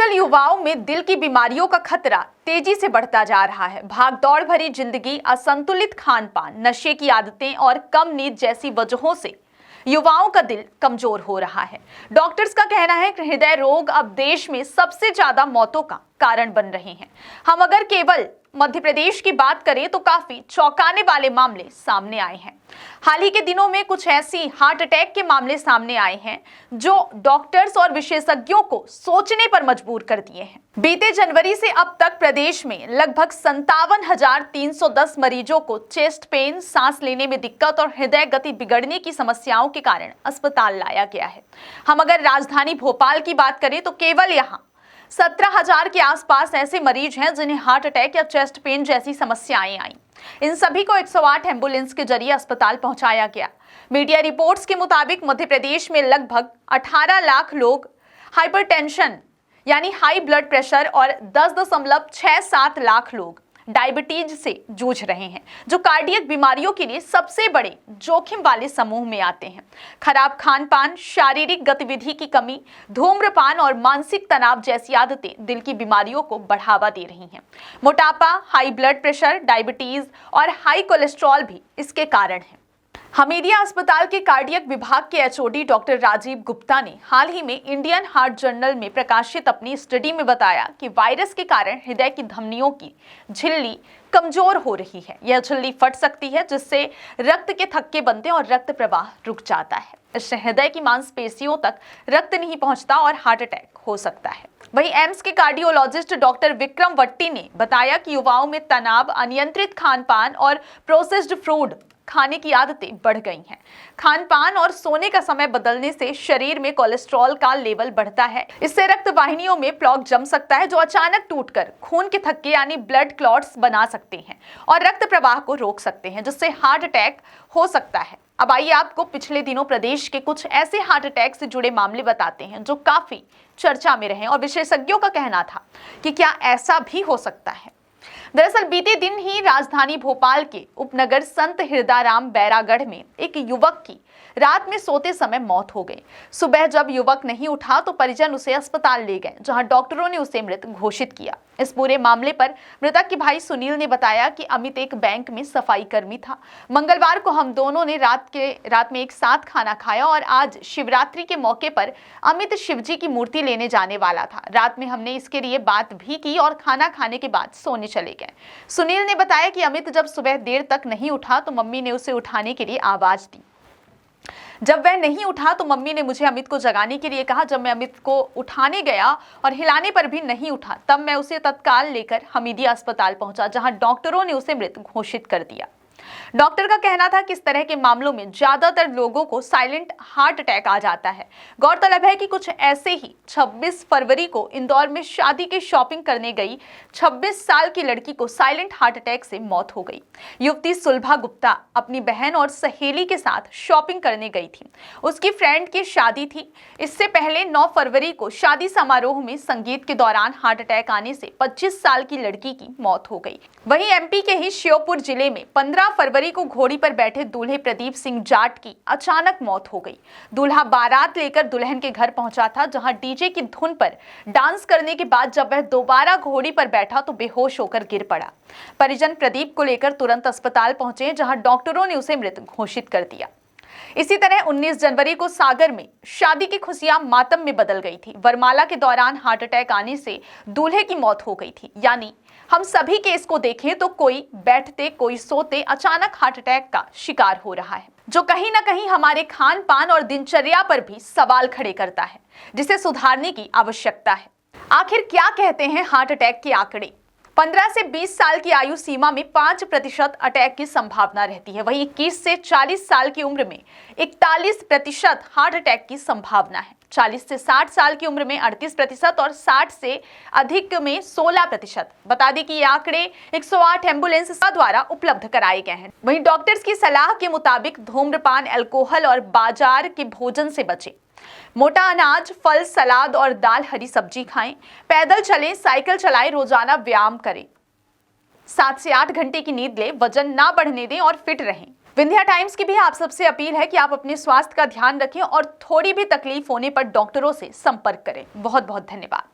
आजकल युवाओं में दिल की बीमारियों का खतरा तेजी से बढ़ता जा रहा है। भागदौड़ भरी जिंदगी, असंतुलित खान पान, नशे की आदतें और कम नींद जैसी वजहों से युवाओं का दिल कमजोर हो रहा है। डॉक्टर्स का कहना है कि हृदय रोग अब देश में सबसे ज्यादा मौतों का कारण बन रहे हैं। हम अगर केवल मध्य प्रदेश की बात करें तो काफी चौंकाने वाले मामले सामने आए हैं। हाल ही के दिनों में कुछ ऐसी हार्ट अटैक के मामले सामने आए हैं जो डॉक्टर्स और विशेषज्ञों को सोचने पर मजबूर कर दिए हैं। बीते जनवरी से अब तक प्रदेश में लगभग 57,310 मरीजों को चेस्ट पेन, सांस लेने में दिक्कत और हृदय गति बिगड़ने की समस्याओं के कारण अस्पताल लाया गया है। हम अगर राजधानी भोपाल की बात करें तो केवल यहाँ 17,000 के आसपास ऐसे मरीज हैं जिन्हें हार्ट अटैक या चेस्ट पेन जैसी समस्याएं आई। इन सभी को 108 एम्बुलेंस के जरिए अस्पताल पहुंचाया गया। मीडिया रिपोर्ट्स के मुताबिक मध्य प्रदेश में लगभग 18 लाख लोग हाइपरटेंशन यानी हाई ब्लड प्रेशर और 10.67 लाख लोग डायबिटीज से जूझ रहे हैं, जो कार्डियक बीमारियों के लिए सबसे बड़े जोखिम वाले समूह में आते हैं। खराब खान पान, शारीरिक गतिविधि की कमी, धूम्रपान और मानसिक तनाव जैसी आदतें दिल की बीमारियों को बढ़ावा दे रही हैं। मोटापा, हाई ब्लड प्रेशर, डायबिटीज और हाई कोलेस्ट्रॉल भी इसके कारण हैं। हमीदिया अस्पताल के कार्डियक विभाग के एचओडी डॉक्टर राजीव गुप्ता ने हाल ही में इंडियन हार्ट जर्नल में प्रकाशित अपनी स्टडी में बताया कि वायरस के कारण हृदय की धमनियों की झिल्ली कमजोर हो रही है। यह झिल्ली फट सकती है, जिससे रक्त के थक्के बनते और रक्त प्रवाह रुक जाता है। इससे हृदय की मांसपेशियों तक रक्त नहीं पहुंचता और हार्ट अटैक हो सकता है। वहीं एम्स के कार्डियोलॉजिस्ट डॉक्टर विक्रम वट्टी ने बताया कि युवाओं में तनाव, अनियंत्रित खान पान और प्रोसेस्ड फूड खाने की आदतें बढ़ गई हैं। खान पान और सोने का समय बदलने से शरीर में कोलेस्ट्रॉल का लेवल बढ़ता है। इससे रक्त वाहिनियों में प्लॉक जम सकता है, जो अचानक टूटकर खून के थक्के यानी ब्लड क्लॉट्स बना सकते हैं और रक्त प्रवाह को रोक सकते हैं, जिससे हार्ट अटैक हो सकता है। अब आइए आपको पिछले दिनों प्रदेश के कुछ ऐसे हार्ट अटैक से जुड़े मामले बताते हैं जो काफी चर्चा में रहे और विशेषज्ञों का कहना था कि क्या ऐसा भी हो सकता है। दरअसल बीते दिन ही राजधानी भोपाल के उपनगर संत हिरदाराम बैरागढ़ में एक युवक की रात में सोते समय मौत हो गई। सुबह जब युवक नहीं उठा तो परिजन उसे अस्पताल ले गए, जहां डॉक्टरों ने उसे मृत घोषित किया। इस पूरे मामले पर मृतक के भाई सुनील ने बताया कि अमित एक बैंक में सफाई कर्मी था। मंगलवार को हम दोनों ने रात में एक साथ खाना खाया और आज शिवरात्रि के मौके पर अमित शिवजी की मूर्ति लेने जाने वाला था। रात में हमने इसके लिए बात भी की और खाना खाने के बाद सोने चले गए। सुनील ने बताया कि अमित जब सुबह देर तक नहीं उठा तो मम्मी ने उसे उठाने के लिए आवाज दी। जब वह नहीं उठा तो मम्मी ने मुझे अमित को जगाने के लिए कहा। जब मैं अमित को उठाने गया और हिलाने पर भी नहीं उठा, तब मैं उसे तत्काल लेकर हमीदिया अस्पताल पहुंचा, जहां डॉक्टरों ने उसे मृत घोषित कर दिया। डॉक्टर का कहना था कि इस तरह के मामलों में ज्यादातर लोगों को साइलेंट हार्ट अटैक आ जाता है। गौरतलब है कि कुछ ऐसे ही 26 फरवरी को इंदौर में शादी की शॉपिंग करने गई 26 साल की लड़की को साइलेंट हार्ट अटैक से मौत हो गई। युवती सुलभा गुप्ता अपनी बहन और सहेली के साथ शॉपिंग करने गई थी। उसकी फ्रेंड की शादी थी। इससे पहले 9 फरवरी को शादी समारोह में संगीत के दौरान हार्ट अटैक आने से 25 साल की लड़की की मौत हो गई। वहीं एमपी के ही श्योपुर जिले में 15 फरवरी को घोड़ी पर बैठे दूल्हे प्रदीप सिंह जाट की अचानक मौत हो गई। दूल्हा बारात लेकर दुल्हन के घर पहुंचा था, जहां डीजे की धुन पर डांस करने के बाद जब वह दोबारा घोड़ी पर बैठा तो बेहोश होकर गिर पड़ा। परिजन प्रदीप को लेकर तुरंत अस्पताल पहुंचे, जहां डॉक्टरों ने उसे मृत घोषित कर दिया। इसी तरह 19 जनवरी को सागर में शादी की खुशियां मातम में बदल गई थी। वरमाला के दौरान हार्ट अटैक आने से दूल्हे की मौत हो गई थी। यानी हम सभी केस को देखें तो कोई बैठते, कोई सोते अचानक हार्ट अटैक का शिकार हो रहा है, जो कहीं ना कहीं हमारे खान पान और दिनचर्या पर भी सवाल खड़े करता है, जिसे सुधारने की आवश्यकता है। आखिर क्या कहते हैं हार्ट अटैक के आंकड़े? 15 से 20 साल की आयु सीमा में 5% अटैक की संभावना रहती है। वहीं 21 से 40 साल की उम्र में 41% हार्ट अटैक की संभावना है। 40 से 60 साल की उम्र में 38% और 60 से अधिक में 16%। बता दें कि ये आंकड़े 108 एम्बुलेंस द्वारा उपलब्ध कराए गए हैं। वहीं डॉक्टर्स की सलाह के मुताबिक धूम्रपान, अल्कोहल और बाजार के भोजन से बचें। मोटा अनाज, फल, सलाद और दाल, हरी सब्जी खाएं। पैदल चलें, साइकिल चलाएं, रोजाना व्यायाम करें। 7 से 8 घंटे की नींद लें, वजन ना बढ़ने दें और फिट रहें। विंध्या टाइम्स की भी आप सबसे अपील है कि आप अपने स्वास्थ्य का ध्यान रखें और थोड़ी भी तकलीफ होने पर डॉक्टरों से संपर्क करें। बहुत बहुत धन्यवाद।